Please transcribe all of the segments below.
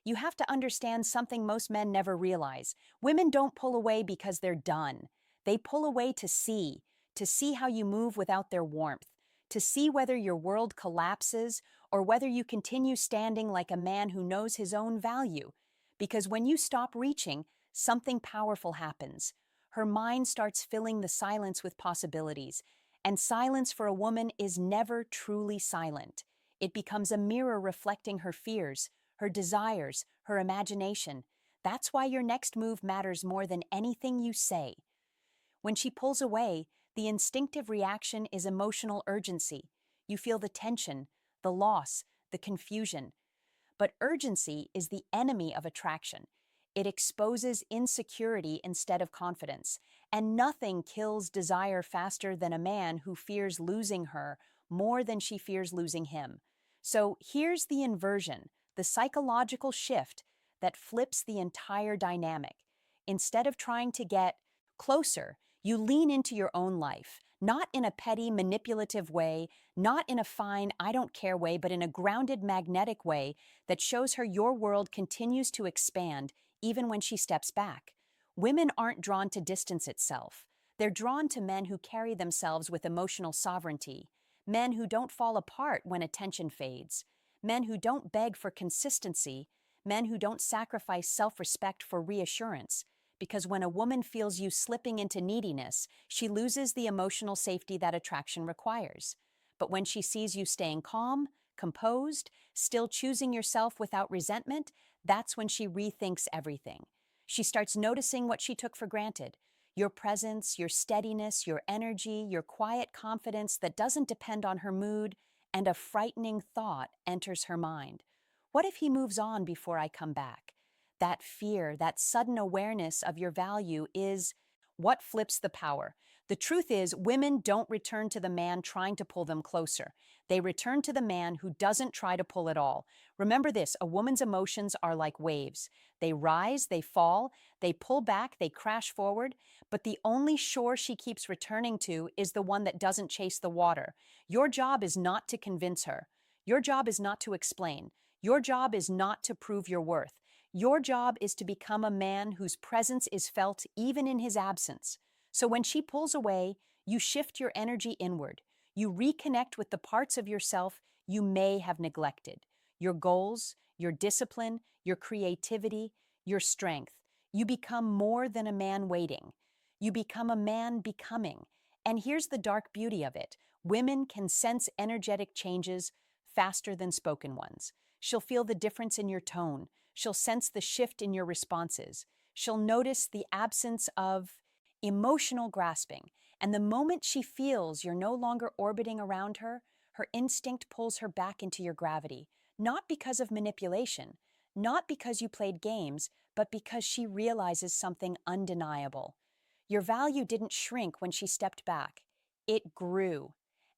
You have to understand something most men never realize. Women don't pull away because they're done. They pull away to see how you move without their warmth, to see whether your world collapses or whether you continue standing like a man who knows his own value. Because when you stop reaching, something powerful happens. Her mind starts filling the silence with possibilities, and silence for a woman is never truly silent. It becomes a mirror reflecting her fears, her desires, her imagination. That's why your next move matters more than anything you say. When she pulls away, the instinctive reaction is emotional urgency. You feel the tension, the loss, the confusion. But urgency is the enemy of attraction. It exposes insecurity instead of confidence, and nothing kills desire faster than a man who fears losing her more than she fears losing him. So here's the inversion, the psychological shift that flips the entire dynamic. Instead of trying to get closer, you lean into your own life, not in a petty, manipulative way, not in a fine, I don't care way, but in a grounded, magnetic way that shows her your world continues to expand even when she steps back. Women aren't drawn to distance itself. They're drawn to men who carry themselves with emotional sovereignty, men who don't fall apart when attention fades, men who don't beg for consistency, men who don't sacrifice self-respect for reassurance. Because when a woman feels you slipping into neediness, she loses the emotional safety that attraction requires. But when she sees you staying calm, composed, still choosing yourself without resentment, that's when she rethinks everything. She starts noticing what she took for granted. Your presence, your steadiness, your energy, your quiet confidence that doesn't depend on her mood, and a frightening thought enters her mind. What if he moves on before I come back? That fear, that sudden awareness of your value is what flips the power. The truth is, women don't return to the man trying to pull them closer. They return to the man who doesn't try to pull at all. Remember this, a woman's emotions are like waves. They rise, they fall, they pull back, they crash forward, but the only shore she keeps returning to is the one that doesn't chase the water. Your job is not to convince her. Your job is not to explain. Your job is not to prove your worth. Your job is to become a man whose presence is felt even in his absence. So when she pulls away, you shift your energy inward. You reconnect with the parts of yourself you may have neglected. Your goals, your discipline, your creativity, your strength. You become more than a man waiting. You become a man becoming. And here's the dark beauty of it. Women can sense energetic changes faster than spoken ones. She'll feel the difference in your tone. She'll sense the shift in your responses. She'll notice the absence of emotional grasping. And the moment she feels you're no longer orbiting around her, her instinct pulls her back into your gravity. Not because of manipulation, not because you played games, but because she realizes something undeniable. Your value didn't shrink when she stepped back. It grew.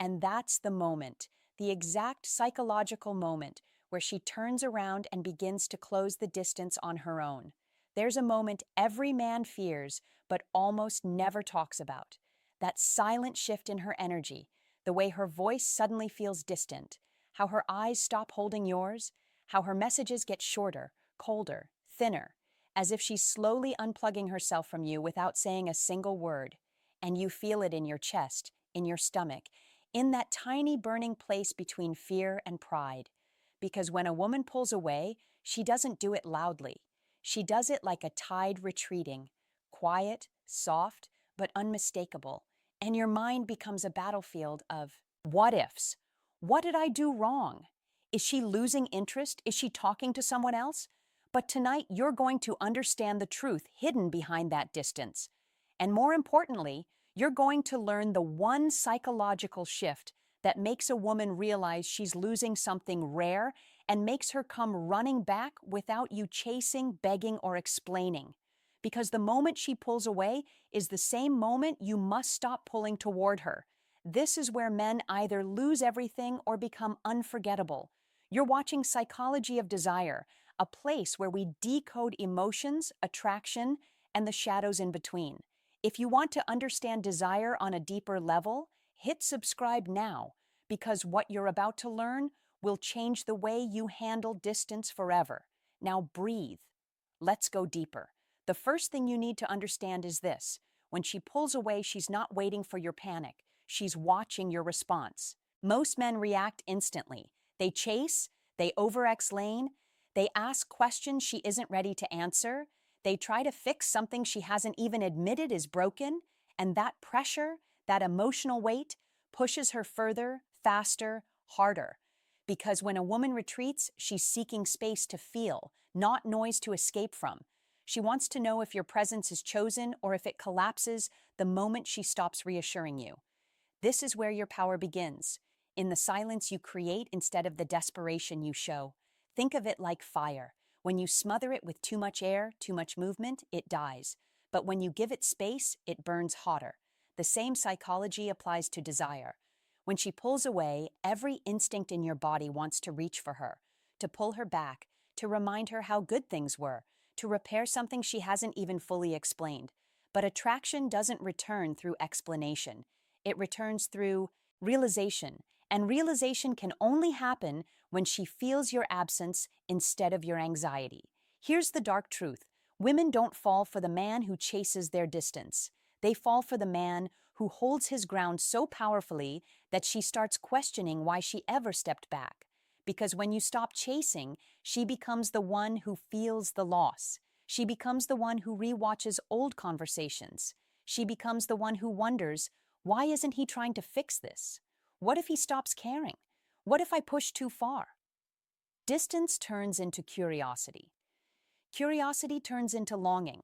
And that's the moment, the exact psychological moment where she turns around and begins to close the distance on her own. There's a moment every man fears, but almost never talks about. That silent shift in her energy, the way her voice suddenly feels distant, how her eyes stop holding yours, how her messages get shorter, colder, thinner, as if she's slowly unplugging herself from you without saying a single word. And you feel it in your chest, in your stomach, in that tiny burning place between fear and pride. Because when a woman pulls away, she doesn't do it loudly. She does it like a tide retreating, quiet, soft, but unmistakable. And your mind becomes a battlefield of what ifs. What did I do wrong? Is she losing interest? Is she talking to someone else? But tonight, you're going to understand the truth hidden behind that distance. And more importantly, you're going to learn the one psychological shift that makes a woman realize she's losing something rare and makes her come running back without you chasing, begging, or explaining. Because the moment she pulls away is the same moment you must stop pulling toward her. This is where men either lose everything or become unforgettable. You're watching Psychology of Desire, a place where we decode emotions, attraction, and the shadows in between. If you want to understand desire on a deeper level, hit subscribe now, because what you're about to learn will change the way you handle distance forever. Now breathe. Let's go deeper. The first thing you need to understand is this. When she pulls away, she's not waiting for your panic. She's watching your response. Most men react instantly. They chase, they over-explain, they ask questions she isn't ready to answer, they try to fix something she hasn't even admitted is broken, and that pressure, that emotional weight, pushes her further, faster, harder. Because when a woman retreats, she's seeking space to feel, not noise to escape from. She wants to know if your presence is chosen or if it collapses the moment she stops reassuring you. This is where your power begins, in the silence you create instead of the desperation you show. Think of it like fire. When you smother it with too much air, too much movement, it dies. But when you give it space, it burns hotter. The same psychology applies to desire. When she pulls away, every instinct in your body wants to reach for her, to pull her back, to remind her how good things were, to repair something she hasn't even fully explained. But attraction doesn't return through explanation. It returns through realization, and realization can only happen when she feels your absence instead of your anxiety. Here's the dark truth. Women don't fall for the man who chases their distance. They fall for the man who holds his ground so powerfully that she starts questioning why she ever stepped back. Because when you stop chasing, she becomes the one who feels the loss. She becomes the one who rewatches old conversations. She becomes the one who wonders, why isn't he trying to fix this? What if he stops caring? What if I push too far? Distance turns into curiosity. Curiosity turns into longing,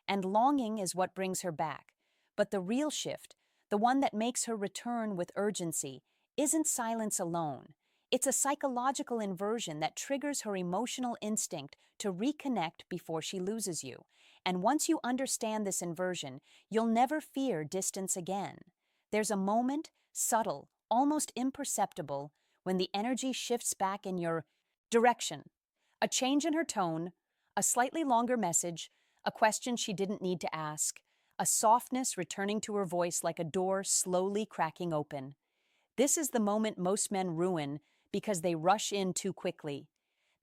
and longing is what brings her back. But the real shift, the one that makes her return with urgency, isn't silence alone. It's a psychological inversion that triggers her emotional instinct to reconnect before she loses you. And once you understand this inversion, you'll never fear distance again. There's a moment, subtle, almost imperceptible, when the energy shifts back in your direction. A change in her tone, a slightly longer message, a question she didn't need to ask, a softness returning to her voice like a door slowly cracking open. This is the moment most men ruin because they rush in too quickly.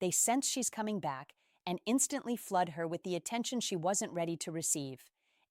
They sense she's coming back and instantly flood her with the attention she wasn't ready to receive.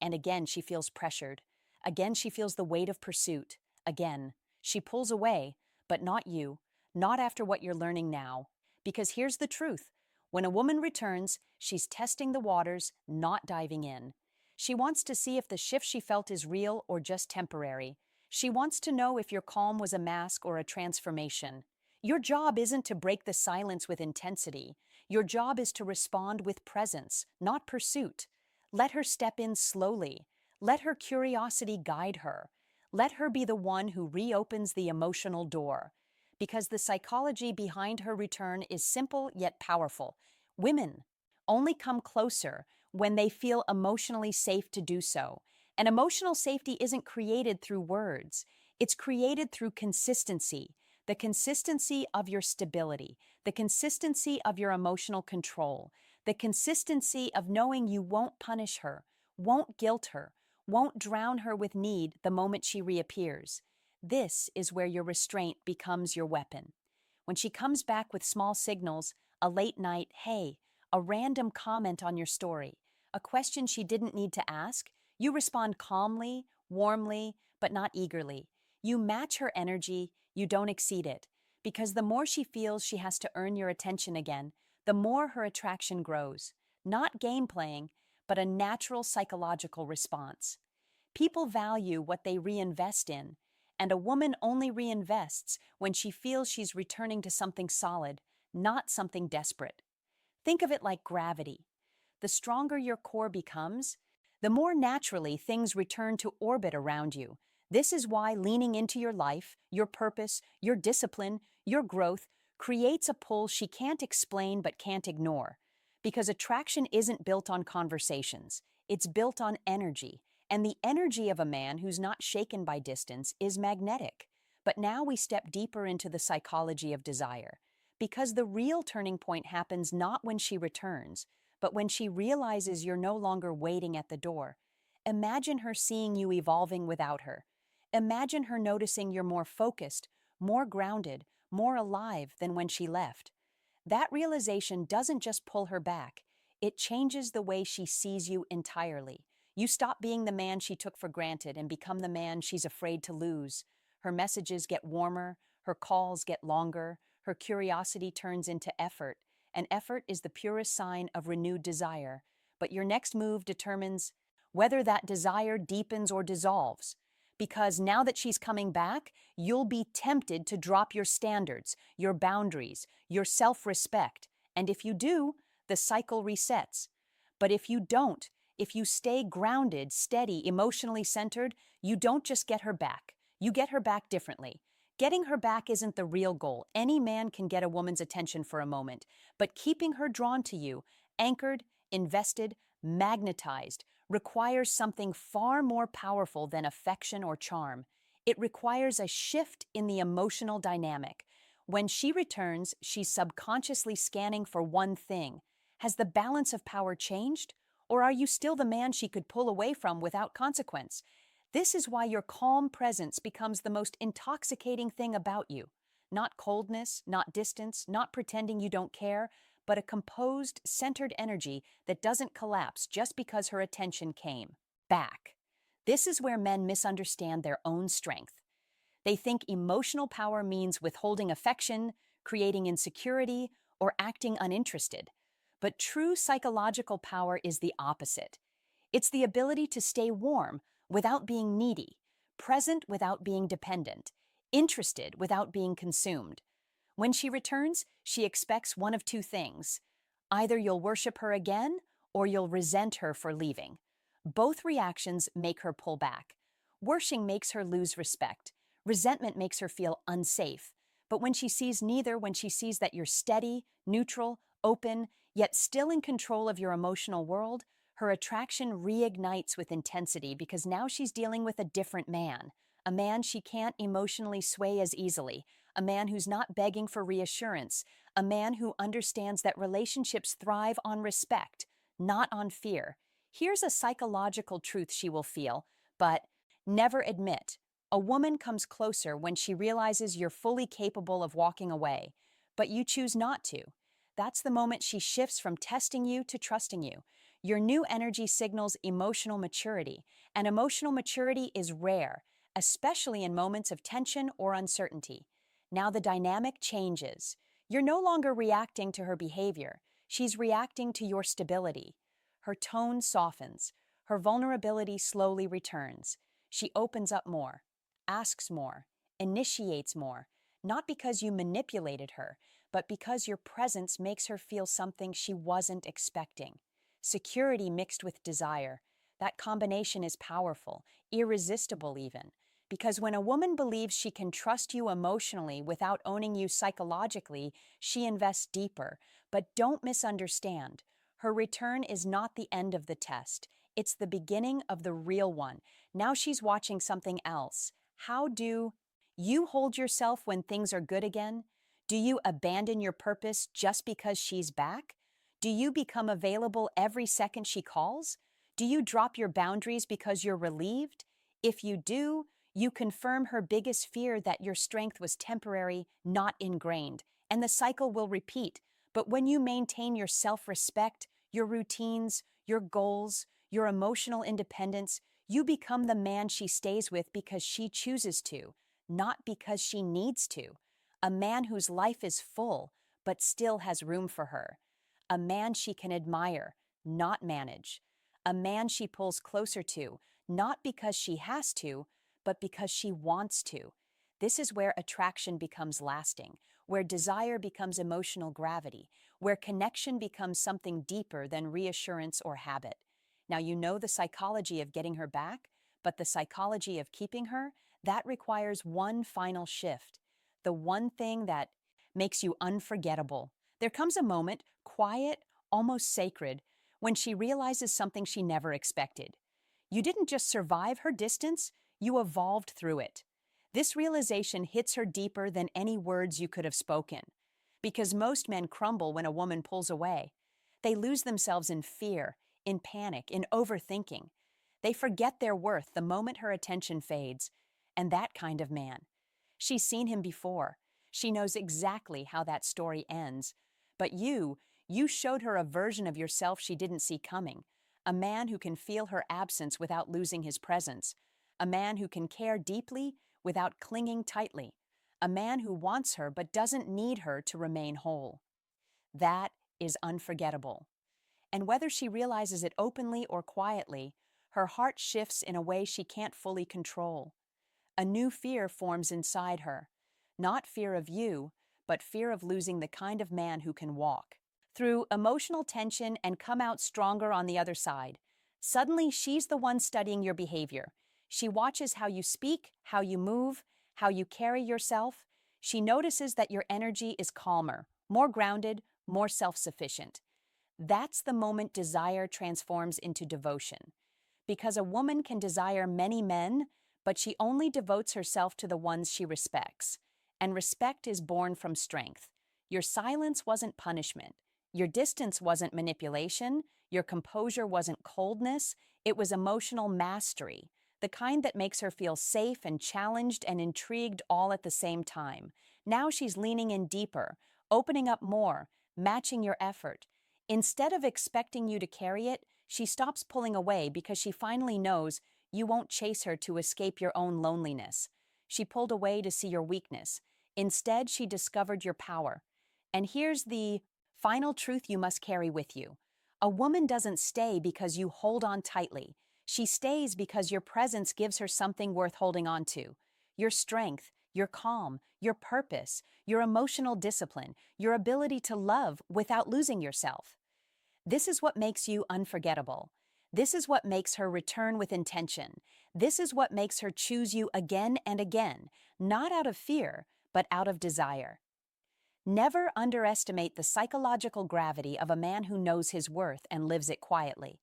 And again, she feels pressured. Again, she feels the weight of pursuit. Again, she pulls away, but not you, not after what you're learning now. Because here's the truth. When a woman returns, she's testing the waters, not diving in. She wants to see if the shift she felt is real or just temporary. She wants to know if your calm was a mask or a transformation. Your job isn't to break the silence with intensity. Your job is to respond with presence, not pursuit. Let her step in slowly. Let her curiosity guide her. Let her be the one who reopens the emotional door. Because the psychology behind her return is simple yet powerful. Women only come closer when they feel emotionally safe to do so. And emotional safety isn't created through words. It's created through consistency, the consistency of your stability, the consistency of your emotional control, the consistency of knowing you won't punish her, won't guilt her, won't drown her with need the moment she reappears. This is where your restraint becomes your weapon. When she comes back with small signals, a late night, hey, a random comment on your story, a question she didn't need to ask, you respond calmly, warmly, but not eagerly. You match her energy, you don't exceed it. Because the more she feels she has to earn your attention again, the more her attraction grows. Not game playing, but a natural psychological response. People value what they reinvest in, and a woman only reinvests when she feels she's returning to something solid, not something desperate. Think of it like gravity. The stronger your core becomes, the more naturally things return to orbit around you. This is why leaning into your life, your purpose, your discipline, your growth creates a pull she can't explain but can't ignore. Because attraction isn't built on conversations, it's built on energy. And the energy of a man who's not shaken by distance is magnetic. But now we step deeper into the psychology of desire. Because the real turning point happens not when she returns, but when she realizes you're no longer waiting at the door. Imagine her seeing you evolving without her. Imagine her noticing you're more focused, more grounded, more alive than when she left. That realization doesn't just pull her back, it changes the way she sees you entirely. You stop being the man she took for granted and become the man she's afraid to lose. Her messages get warmer, her calls get longer, her curiosity turns into effort, and effort is the purest sign of renewed desire. But your next move determines whether that desire deepens or dissolves. Because now that she's coming back, you'll be tempted to drop your standards, your boundaries, your self-respect. And if you do, the cycle resets. But if you don't, if you stay grounded, steady, emotionally centered, you don't just get her back. You get her back differently. Getting her back isn't the real goal. Any man can get a woman's attention for a moment, but keeping her drawn to you, anchored, invested, magnetized, requires something far more powerful than affection or charm. It requires a shift in the emotional dynamic. When she returns, she's subconsciously scanning for one thing. Has the balance of power changed? Or are you still the man she could pull away from without consequence? This is why your calm presence becomes the most intoxicating thing about you. Not coldness, not distance, not pretending you don't care, but a composed, centered energy that doesn't collapse just because her attention came back. This is where men misunderstand their own strength. They think emotional power means withholding affection, creating insecurity, or acting uninterested. But true psychological power is the opposite. It's the ability to stay warm without being needy, present without being dependent, interested without being consumed. When she returns, she expects one of two things. Either you'll worship her again, or you'll resent her for leaving. Both reactions make her pull back. Worshiping makes her lose respect. Resentment makes her feel unsafe. But when she sees neither, when she sees that you're steady, neutral, open, yet still in control of your emotional world, her attraction reignites with intensity because now she's dealing with a different man. A man she can't emotionally sway as easily. A man who's not begging for reassurance. A man who understands that relationships thrive on respect, not on fear. Here's a psychological truth she will feel, but never admit. A woman comes closer when she realizes you're fully capable of walking away, but you choose not to. That's the moment she shifts from testing you to trusting you. Your new energy signals emotional maturity, and emotional maturity is rare, especially in moments of tension or uncertainty. Now the dynamic changes. You're no longer reacting to her behavior. She's reacting to your stability. Her tone softens. Her vulnerability slowly returns. She opens up more, asks more, initiates more, not because you manipulated her, but because your presence makes her feel something she wasn't expecting. Security mixed with desire. That combination is powerful, irresistible even. Because when a woman believes she can trust you emotionally without owning you psychologically, she invests deeper. But don't misunderstand. Her return is not the end of the test. It's the beginning of the real one. Now she's watching something else. How do you hold yourself when things are good again? Do you abandon your purpose just because she's back? Do you become available every second she calls? Do you drop your boundaries because you're relieved? If you do, you confirm her biggest fear that your strength was temporary, not ingrained, and the cycle will repeat. But when you maintain your self-respect, your routines, your goals, your emotional independence, you become the man she stays with because she chooses to, not because she needs to. A man whose life is full, but still has room for her. A man she can admire, not manage. A man she pulls closer to, not because she has to, but because she wants to. This is where attraction becomes lasting, where desire becomes emotional gravity, where connection becomes something deeper than reassurance or habit. Now you know the psychology of getting her back, but the psychology of keeping her, that requires one final shift. The one thing that makes you unforgettable. There comes a moment, quiet, almost sacred, when she realizes something she never expected. You didn't just survive her distance, you evolved through it. This realization hits her deeper than any words you could have spoken. Because most men crumble when a woman pulls away. They lose themselves in fear, in panic, in overthinking. They forget their worth the moment her attention fades. And that kind of man. She's seen him before. She knows exactly how that story ends. But you showed her a version of yourself she didn't see coming. A man who can feel her absence without losing his presence. A man who can care deeply without clinging tightly. A man who wants her but doesn't need her to remain whole. That is unforgettable. And whether she realizes it openly or quietly, her heart shifts in a way she can't fully control. A new fear forms inside her. Not fear of you, but fear of losing the kind of man who can walk through emotional tension and come out stronger on the other side. Suddenly, she's the one studying your behavior. She watches how you speak, how you move, how you carry yourself. She notices that your energy is calmer, more grounded, more self-sufficient. That's the moment desire transforms into devotion. Because a woman can desire many men, but she only devotes herself to the ones she respects. And respect is born from strength. Your silence wasn't punishment. Your distance wasn't manipulation. Your composure wasn't coldness. It was emotional mastery, the kind that makes her feel safe and challenged and intrigued all at the same time. Now she's leaning in deeper, opening up more, matching your effort. Instead of expecting you to carry it, she stops pulling away because she finally knows you won't chase her to escape your own loneliness. She pulled away to see your weakness. Instead, she discovered your power. And here's the final truth you must carry with you. A woman doesn't stay because you hold on tightly. She stays because your presence gives her something worth holding on to. Your strength, your calm, your purpose, your emotional discipline, your ability to love without losing yourself. This is what makes you unforgettable. This is what makes her return with intention. This is what makes her choose you again and again, not out of fear, but out of desire. Never underestimate the psychological gravity of a man who knows his worth and lives it quietly.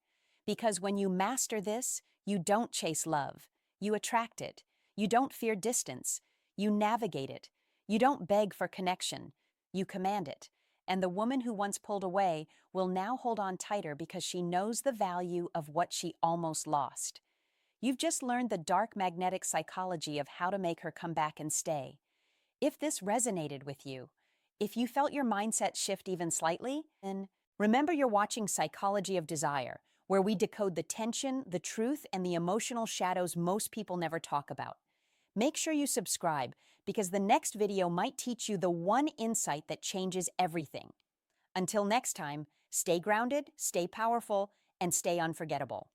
Because when you master this, you don't chase love. You attract it. You don't fear distance. You navigate it. You don't beg for connection. You command it. And the woman who once pulled away will now hold on tighter because she knows the value of what she almost lost. You've just learned the dark magnetic psychology of how to make her come back and stay. If this resonated with you, if you felt your mindset shift even slightly, then remember you're watching Psychology of Desire, where we decode the tension, the truth, and the emotional shadows most people never talk about. Make sure you subscribe, because the next video might teach you the one insight that changes everything. Until next time, stay grounded, stay powerful, and stay unforgettable.